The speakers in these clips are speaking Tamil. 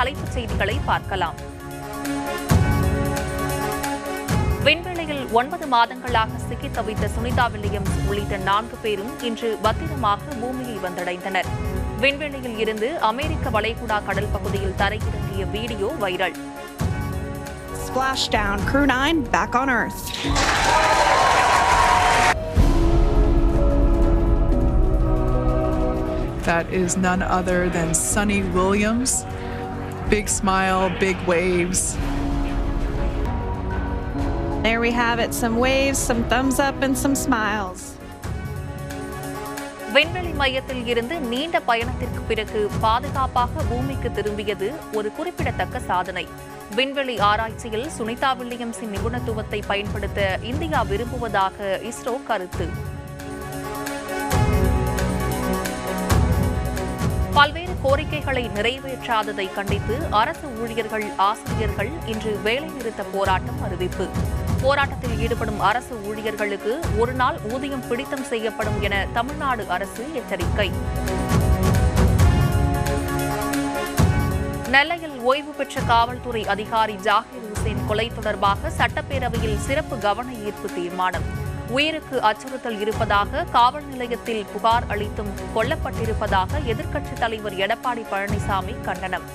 தலைப்புச் செய்திகளை பார்க்கலாம். விண்வெளியில் 9 மாதங்களாக சிக்கித் தவித்த சுனிதா வில்லியம்ஸ் உள்ளிட்ட 4 பேரும் இன்று பத்திரமாக பூமியை வந்தடைந்தனர். விண்வெளியில் இருந்து அமெரிக்க வளைகுடா கடல் பகுதியில் தரையிறங்கிய video viral. Splashdown, Crew 9 back on Earth. That is none other than Sunny Williams. Big smile, big waves. There we have it, some waves, some thumbs up and some smiles. விண்வெளி மையத்தில் இருந்து நீண்ட பயணத்திற்கு பிறகு பாதுகாப்பாக பூமிக்கு திரும்பியது ஒரு குறிப்பிடத்தக்க சாதனை. விண்வெளி ஆராய்ச்சியில் சுனிதா வில்லியம்ஸின் நிபுணத்துவத்தை பயன்படுத்த இந்தியா விரும்புவதாக இஸ்ரோ கருத்து. பல்வேறு கோரிக்கைகளை நிறைவேற்றாததை கண்டித்து அரசு ஊழியர்கள், ஆசிரியர்கள் இன்று வேலைநிறுத்த போராட்டம் அறிவிப்பு. போராட்டத்தில் ஈடுபடும் அரசு ஊழியர்களுக்கு ஒரு நாள் ஊதியம் பிடித்தம் செய்யப்படும் என தமிழ்நாடு அரசு எச்சரிக்கை. நெல்லையில் ஓய்வு பெற்ற காவல்துறை அதிகாரி ஜாகிர் ஹுசேன் கொலை தொடர்பாக சட்டப்பேரவையில் சிறப்பு கவன ஈர்ப்பு தீர்மானம். உயிருக்கு அச்சுறுத்தல் இருப்பதாக காவல் நிலையத்தில் புகார் அளித்தும் கொல்லப்பட்டிருப்பதாக எதிர்க்கட்சித் தலைவர் எடப்பாடி பழனிசாமி கண்டனம்.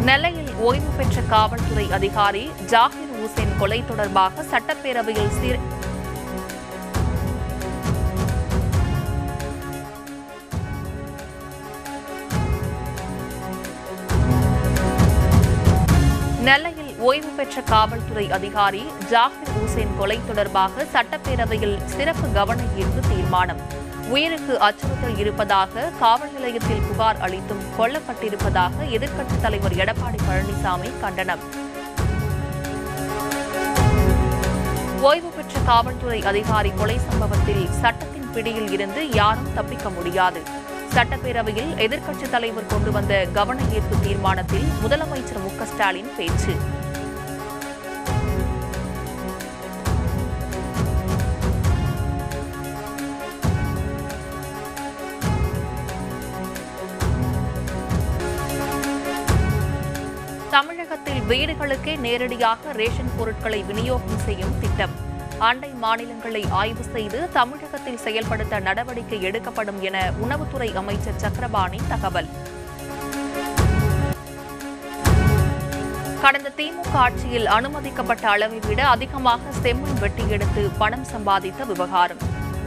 நெல்லையில் ஓய்வு பெற்ற காவல்துறை அதிகாரி ஜாகிர் ஹுசேன் கொலை தொடர்பாக சட்டப்பேரவையில் நெல்லையில் ஓய்வு பெற்ற காவல்துறை அதிகாரி ஜாகிர் ஹுசேன் கொலை தொடர்பாக சட்டப்பேரவையில் சிறப்பு கவன ஈர்ப்பு தீர்மானம். உயிருக்கு அச்சுறுத்தல் இருப்பதாக காவல் நிலையத்தில் புகார் அளித்தும் கொல்லப்பட்டிருப்பதாக எதிர்க்கட்சித் தலைவர் எடப்பாடி பழனிசாமி கண்டனம். ஓய்வு பெற்ற காவல்துறை அதிகாரி கொலை சம்பவத்தில் சட்டத்தின் பிடியில் இருந்து யாரும் தப்பிக்க முடியாது. சட்டப்பேரவையில் எதிர்க்கட்சித் தலைவர் கொண்டு வந்த கவன ஈர்ப்பு தீர்மானத்தில் முதலமைச்சர் மு க ஸ்டாலின் பேச்சு. தமிழகத்தில் வீடுகளுக்கே நேரடியாக ரேஷன் பொருட்களை விநியோகம் செய்யும் திட்டம். அண்டை மாநிலங்களை ஆய்வு செய்து தமிழகத்தில் செயல்படுத்த நடவடிக்கை எடுக்கப்படும் என உணவுத்துறை அமைச்சர் சக்கரபாணி தகவல். கடந்த திமுக ஆட்சியில் அனுமதிக்கப்பட்ட அளவை விட அதிகமாக செம்மண் வெட்டி எடுத்து பணம் சம்பாதித்த விவகாரம்.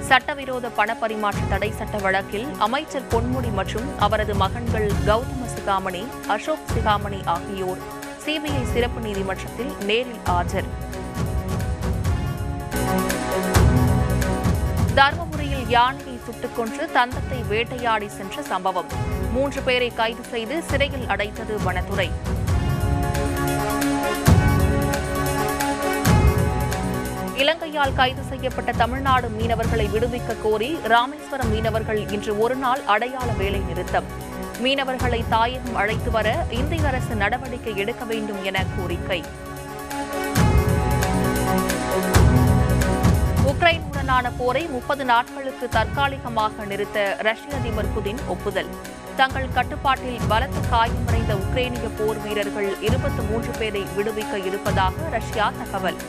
சட்டவிரோத பணப்பரிமாற்ற தடை சட்ட வழக்கில் அமைச்சர் பொன்முடி மற்றும் அவரது மகன்கள் கௌதம சிகாமணி, அசோக் சிகாமணி ஆகியோர் சிபிஐ சிறப்பு நீதிமன்றத்தில் நேரில் ஆஜர். தர்மபுரியில் யானையை சுட்டுக் கொன்று தந்தத்தை வேட்டையாடி சென்ற சம்பவம். 3 பேரை கைது செய்து சிறையில் அடைத்தது வனத்துறை. இலங்கையால் கைது செய்யப்பட்ட தமிழ்நாடு மீனவர்களை விடுவிக்க கோரி ராமேஸ்வரம் மீனவர்கள் இன்று ஒருநாள் அடையாள வேலை நிறுத்தம். மீனவர்களை தாயகம் அழைத்து வர இந்திய அரசு நடவடிக்கை எடுக்க வேண்டும் என கோரிக்கை. உக்ரைனுடனான போரை 30 நாட்களுக்கு தற்காலிகமாக நிறுத்த ரஷ்ய அதிபர் புதின் ஒப்புதல். தங்கள் கட்டுப்பாட்டில் பலத்த காயமடைந்த உக்ரைனிய போர் வீரர்கள் 23 பேரை விடுவிக்க இருப்பதாக ரஷ்யா தகவல்.